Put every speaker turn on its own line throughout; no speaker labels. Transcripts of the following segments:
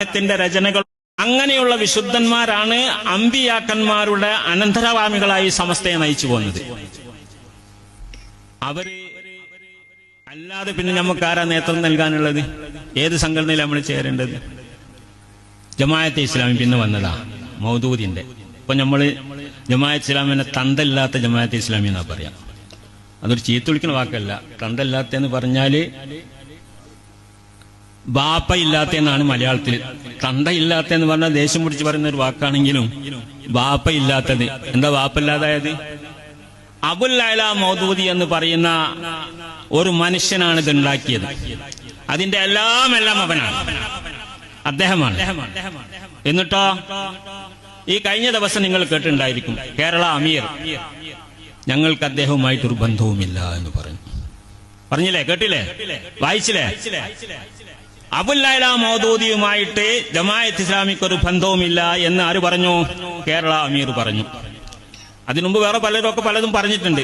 അദ്ദേഹത്തിന്റെ രചനകൾ അങ്ങനെയുള്ള വിശുദ്ധന്മാരാണ് അമ്പിയാക്കന്മാരുടെ അനന്തരവാമികളായി സമസ്തയെ നയിച്ചു പോകുന്നത്. അവര് അല്ലാതെ പിന്നെ നമുക്ക് ആരാ നേതൃത്വം നൽകാനുള്ളത്? ഏത് സംഘടനയിൽ നമ്മൾ ചേരേണ്ടത്? ജമാഅത്തെ ഇസ്ലാമി പിന്നെ വന്നതാ മൗദൂദിന്റെ. ഇപ്പൊ നമ്മള് ജമാഅത്തെ ഇസ്ലാമിനെ തന്തല്ലാത്ത ജമാഅത്തെ ഇസ്ലാമി എന്നാ പറയാം. അതൊരു ചീത്ത വിളിക്കുന്ന വാക്കല്ല. തന്തല്ലാത്തെന്ന് പറഞ്ഞാല് ബാപ്പ ഇല്ലാത്തെന്നാണ് മലയാളത്തിൽ. തന്ത ഇല്ലാത്തെന്ന് പറഞ്ഞാൽ ദേഷ്യം പിടിച്ച് പറയുന്ന ഒരു വാക്കാണെങ്കിലും ബാപ്പ ഇല്ലാത്തത്. എന്താ ബാപ്പ ഇല്ലാതായത്? അബുൽ അഅ്ല മൗദൂദി എന്ന് പറയുന്ന ഒരു മനുഷ്യനാണ് ഇത് ഉണ്ടാക്കിയത്. അതിന്റെ എല്ലാം അവനാണ്, അദ്ദേഹമാണ്. എന്നിട്ടോ ഈ കഴിഞ്ഞ ദിവസം നിങ്ങൾ കേട്ടിട്ടുണ്ടായിരിക്കും, കേരള അമീർ ഞങ്ങൾക്ക് അദ്ദേഹവുമായിട്ടൊരു ബന്ധവുമില്ല എന്ന് പറഞ്ഞില്ലേ? കേട്ടില്ലേ? വായിച്ചില്ലേ? അബുൽ അഅ്ല മൗദൂദിയുമായിട്ട് ജമാഅത്ത് ഇസ്ലാമിക്ക് ഒരു ബന്ധവുമില്ല എന്ന് ആര് പറഞ്ഞു? കേരള അമീർ പറഞ്ഞു. അതിനുമുമ്പ് വേറെ പലരും പലതും പറഞ്ഞിട്ടുണ്ട്.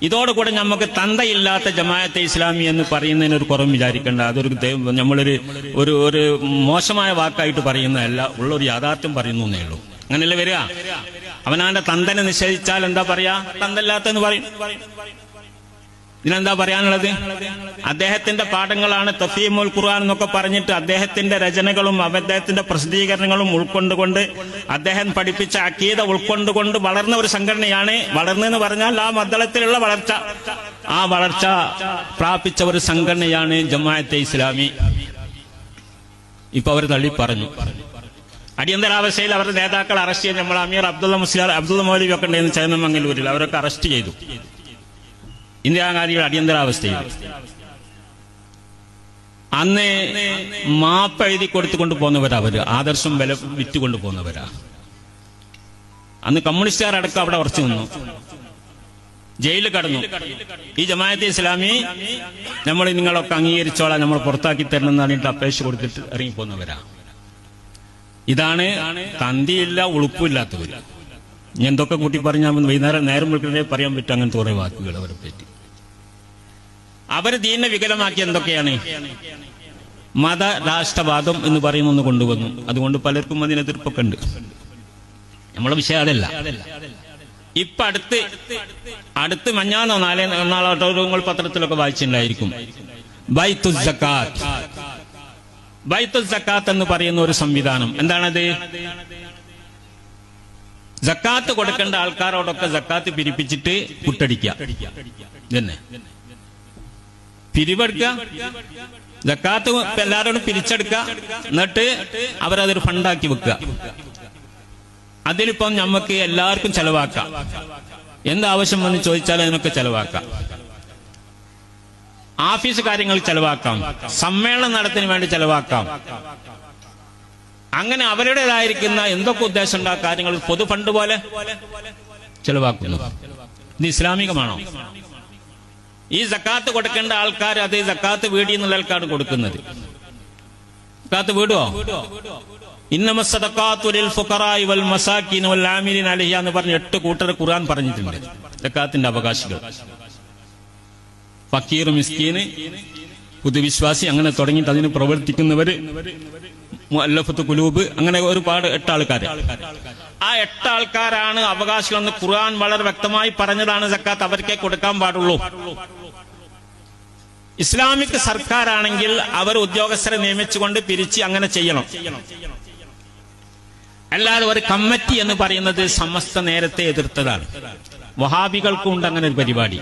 ഇതോടുകൂടെ നമുക്ക് തന്തയില്ലാത്ത ജമാഅത്തെ ഇസ്ലാമി എന്ന് പറയുന്നതിന് ഒരു കുറവും വിചാരിക്കേണ്ട. അതൊരു നമ്മളൊരു ഒരു മോശമായ വാക്കായിട്ട് പറയുന്നതല്ല, ഉള്ളൊരു യാഥാർത്ഥ്യം പറയുന്നു എന്നേ ഉള്ളൂ. അങ്ങനെയല്ലേ വരിക? അവനാന്റെ തന്തനെ നിഷേധിച്ചാൽ എന്താ പറയാ? തന്തല്ലാത്തെന്ന് പറയും. ഇതിനെന്താ പറയാനുള്ളത്? അദ്ദേഹത്തിന്റെ പാഠങ്ങളാണ് തഫീമുൽ ഖുർആൻ എന്നൊക്കെ പറഞ്ഞിട്ട് അദ്ദേഹത്തിന്റെ രചനകളും അദ്ദേഹത്തിന്റെ പ്രസിദ്ധീകരണങ്ങളും ഉൾക്കൊണ്ടുകൊണ്ട് അദ്ദേഹം പഠിപ്പിച്ച അഖീദ ഉൾക്കൊണ്ടുകൊണ്ട് വളർന്ന ഒരു സംഘടനയാണ്. വളർന്നെന്ന് പറഞ്ഞാൽ ആ മദ്ദളത്തിലുള്ള വളർച്ച, ആ വളർച്ച പ്രാപിച്ച ഒരു സംഘടനയാണ് ജമാഅത്തെ ഇസ്ലാമി. ഇപ്പൊ അവർ തള്ളി പറഞ്ഞു. അടിയന്തരാവസ്ഥയിൽ അവരുടെ നേതാക്കൾ അറസ്റ്റ് ചെയ്ത് നമ്മൾ അമീർ അബ്ദുള്ള മൗലവി ഒക്കെ ഉണ്ടായിരുന്നു ചേന്നമംഗലൂരിൽ. അവരൊക്കെ അറസ്റ്റ് ചെയ്തു ഇന്ദിരാഗാന്ധിയുടെ അടിയന്തരാവസ്ഥയിൽ. അന്ന് മാപ്പ് എഴുതി കൊടുത്തുകൊണ്ട് പോകുന്നവരാ അവര്, ആദർശം വില വിറ്റുകൊണ്ട് പോകുന്നവരാ. അന്ന് കമ്മ്യൂണിസ്റ്റുകാരടക്കം അവിടെ ഉറച്ചു നിന്നു, ജയിലിൽ കടന്നു. ഈ ജമാഅത്തെ ഇസ്ലാമി നമ്മൾ നിങ്ങളൊക്കെ അംഗീകരിച്ചോളാം, നമ്മൾ പുറത്താക്കി തരണം എന്ന് പറഞ്ഞിട്ട് അപേക്ഷ കൊടുത്തിട്ട് ഇറങ്ങിപ്പോകുന്നവരാ. ഇതാണ് തന്തിയില്ല ഉളുപ്പില്ലാത്തവര്. ഞാൻ എന്തൊക്കെ കൂട്ടി പറഞ്ഞാൽ വൈകുന്നേരം നേരം വിളിക്കുന്നേ പറയാൻ പറ്റും അങ്ങനത്തെ കുറെ വാക്കുകൾ അവരെ പറ്റി. അവര് ദീനിനെ വികലമാക്കി എന്തൊക്കെയാണ്? മത രാഷ്ട്രവാദം എന്ന് പറയുന്ന ഒന്ന് കൊണ്ടുവന്നു. അതുകൊണ്ട് പലർക്കും അതിന് എതിർപ്പൊക്കെ ഉണ്ട്. നമ്മളെ വിഷയം അതല്ല. ഇപ്പൊ അടുത്ത് മഞ്ഞാന്നോ നാളോട്ടോ നിങ്ങൾ പത്രത്തിലൊക്കെ വായിച്ചിട്ടുണ്ടായിരിക്കും, ബൈത്തുൽ സക്കാത്ത്. ബൈത്തുൽ സക്കാത്ത് എന്ന് പറയുന്ന ഒരു സംവിധാനം. എന്താണത്? സക്കാത്ത് കൊടുക്കേണ്ട ആൾക്കാരോടൊക്കെ സക്കാത്ത് പിരിപ്പിച്ചിട്ട് പുട്ടടിക്കുക, ഇതന്നെ പിരിവെടുക്കുക. സക്കാത്ത് എല്ലാവരോടും പിരിച്ചെടുക്കുക, എന്നിട്ട് അവരതൊരു ഫണ്ടാക്കി വെക്കുക. അതിലിപ്പം നമുക്ക് എല്ലാവർക്കും ചെലവാക്കാം. എന്താവശ്യം വന്ന് ചോദിച്ചാൽ അതിനൊക്കെ ചെലവാക്കാം. ആഫീസ് കാര്യങ്ങൾ ചെലവാക്കാം, സമ്മേളനം നടത്തിന് വേണ്ടി ചെലവാക്കാം. അങ്ങനെ അവരുടേതായിരിക്കുന്ന എന്തൊക്കെ ഉദ്ദേശം ഉണ്ടാ കാര്യങ്ങൾ പൊതു ഫണ്ട് പോലെ ചെലവാക്കുന്നു. ഇത് ഇസ്ലാമികമാണോ? ഈ സക്കാത്ത് കൊടുക്കേണ്ട ആൾക്കാർ അത് സക്കാത്ത് വീടി എന്നുള്ള ആൾക്കാണ് കൊടുക്കുന്നത്. സക്കാത്ത് വീടുവോ? ഇന്നമ സദഖാത്തു ലിൽ ഫുഖറാഇ വൽ മസാകിൻ വൽ ആമിലിന അലൈഹി എന്ന് പറഞ്ഞ് 8 കൂട്ടർ ഖുർആൻ പറഞ്ഞിട്ടുണ്ട്. സക്കാത്തിന്റെ അവകാശികൾ ഫക്കീർ, മിസ്കീന്, പുതുവിശ്വാസി, അങ്ങനെ തുടങ്ങിയിട്ട് അതിന് പ്രവർത്തിക്കുന്നവര്, മുഅല്ലഫത്ത് ഖുലൂബ്, അങ്ങനെ ഒരുപാട് 8 ആൾക്കാർ. ആ 8 ആൾക്കാരാണ് അവകാശികളെന്ന് ഖുർആൻ വളരെ വ്യക്തമായി പറഞ്ഞതാണ്. സക്കാത്ത് അവർക്കേ കൊടുക്കാൻ പാടുള്ളൂ. ഇസ്ലാമിക് സർക്കാരാണെങ്കിൽ അവർ ഉദ്യോഗസ്ഥരെ നിയമിച്ചുകൊണ്ട് പിരിച്ച് അങ്ങനെ ചെയ്യണം. അല്ലാതെ ഒരു കമ്മിറ്റി എന്ന് പറയുന്നത് സമസ്ത നേരത്തെ എതിർത്തതാണ്. വഹാബികൾക്കും ഉണ്ട് അങ്ങനെ ഒരു പരിപാടി.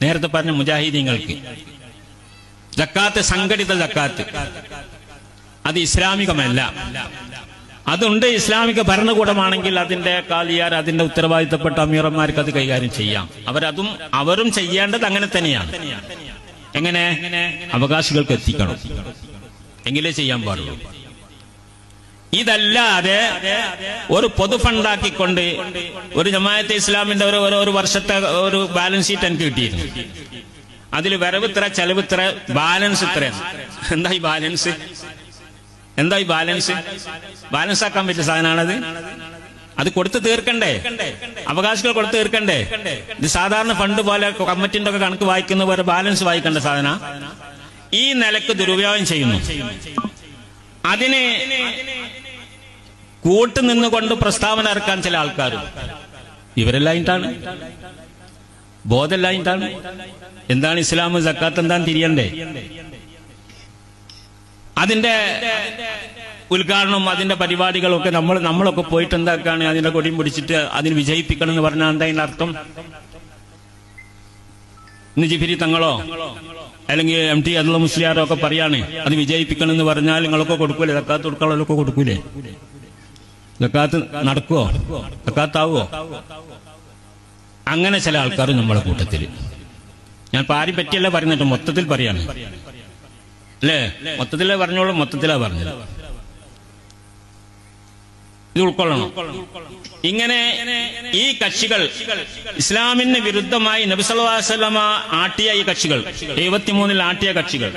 നേരത്തെ പറഞ്ഞ മുജാഹിദീങ്ങൾക്ക് സക്കാത്ത്, സംഘടിത സക്കാത്ത്, അത് ഇസ്ലാമികമല്ല. അതുണ്ട് ഇസ്ലാമിക ഭരണകൂടമാണെങ്കിൽ അതിന്റെ കാലിയാർ, അതിന്റെ ഉത്തരവാദിത്തപ്പെട്ട അമീറന്മാർക്ക് അത് കൈകാര്യം ചെയ്യാം. അവരും ചെയ്യേണ്ടത് അങ്ങനെ തന്നെയാണ്. എങ്ങനെ? അവകാശികൾക്ക് എത്തിക്കണം, എങ്കിലേ ചെയ്യാൻ പാടുള്ളൂ. ഇതല്ലാതെ ഒരു പൊതു ഫണ്ടാക്കിക്കൊണ്ട് ഒരു ജമാഅത്തെ ഇസ്ലാമിന്റെ ഒരു വർഷത്തെ ഒരു ബാലൻസ് ഷീറ്റ് എനിക്ക് കിട്ടിയിരുന്നു. അതിൽ വരവ് ഇത്ര, ചെലവ് ഇത്ര, ബാലൻസ് ഇത്ര. എന്താ ഈ ബാലൻസ്? ബാലൻസ് ആക്കാൻ പറ്റിയ സാധനമാണത്. അത് കൊടുത്തു തീർക്കണ്ടേ? അവകാശികൾ കൊടുത്തു തീർക്കണ്ടേ? ഇത് സാധാരണ ഫണ്ട് പോലെ കമ്മിറ്റിന്റെ ഒക്കെ കണക്ക് വായിക്കുന്ന പോലെ ബാലൻസ് വായിക്കേണ്ട സാധന. ഈ നിലക്ക് ദുരുപയോഗം ചെയ്യുന്നു. അതിന് കൂട്ടുനിന്നുകൊണ്ട് പ്രസ്താവന ഇറക്കാൻ ചില ആൾക്കാരും. ഇവരെല്ലായിട്ടാണ്, ബോധമില്ലായിട്ടാണ്. എന്താണ് ഇസ്ലാം, സക്കാത്ത് എന്താന്ന് തിരിയണ്ടേ? അതിന്റെ ഉദ്ഘാടനം, അതിന്റെ പരിപാടികളൊക്കെ നമ്മളൊക്കെ പോയിട്ട് എന്താക്കാണ്, അതിന്റെ കൊടിയും പിടിച്ചിട്ട് അതിന് വിജയിപ്പിക്കണം എന്ന് പറഞ്ഞാൽ എന്താ അതിന്റെ അർത്ഥം? ഇന്ന് ജിഫിരി തങ്ങളോ അല്ലെങ്കിൽ MT അബ്ദുള്ള മുസ്ലിയാരോ ഒക്കെ പറയാണ് അത് വിജയിപ്പിക്കണം എന്ന് പറഞ്ഞാൽ നിങ്ങളൊക്കെ കൊടുക്കൂലേ? സക്കാത്ത് കൊടുക്കാനുള്ളവരൊക്കെ കൊടുക്കൂലേ? സക്കാത്ത് നടക്കുവോ? സക്കാത്താവോ? അങ്ങനെ ചില ആൾക്കാർ നമ്മളെ കൂട്ടത്തിൽ. ഞാൻ പാരി പറ്റിയല്ല പറയുന്നിട്ട്, മൊത്തത്തിൽ പറയാണ് അല്ലേ? മൊത്തത്തിലേ പറഞ്ഞോളൂ, മൊത്തത്തിലാ പറഞ്ഞത്. ഇത് ഉൾക്കൊള്ളണം. ഇങ്ങനെ ഈ കക്ഷികൾ, ഇസ്ലാമിന് വിരുദ്ധമായി നബി സല്ലല്ലാഹു അലൈഹി വസല്ലമ ആട്ടിയ ഈ കക്ഷികൾ, 73 ആട്ടിയ കക്ഷികൾ,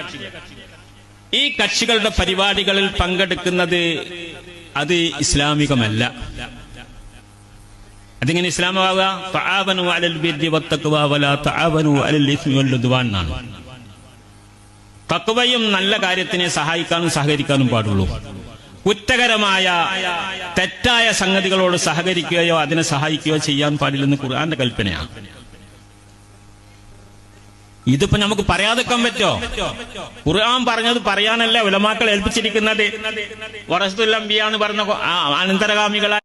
ഈ കക്ഷികളുടെ പരിപാടികളിൽ പങ്കെടുക്കുന്നത് അത് ഇസ്ലാമികമല്ല. അതിങ്ങനെ ഇസ്ലാമാവുക? തആവനു അലൽ ബിർരി വത്തഖ്വ വലാ തആവനു അലൽ ഇസ്മി വൽ ഉദ്വാൻ എന്നാണ്. തഖ്വയും നല്ല കാര്യത്തിനെ സഹായിക്കാനും സഹകരിക്കാനും പാടുള്ളൂ. കുറ്റകരമായ തെറ്റായ സംഗതികളോട് സഹകരിക്കുകയോ അതിനെ സഹായിക്കുകയോ ചെയ്യാൻ പാടില്ലെന്ന് ഖുർആന്റെ കൽപ്പനയാണ്. ഇതിപ്പോ നമുക്ക് പറയാതെക്കാൻ പറ്റോ? ഖുർആൻ പറഞ്ഞത് പറയാനല്ല ഉലമാക്കൾ ഏൽപ്പിച്ചിരിക്കുന്നത്. വറസത്തുൽ അംബിയ എന്ന് പറഞ്ഞ അനന്തരഗാമികളായ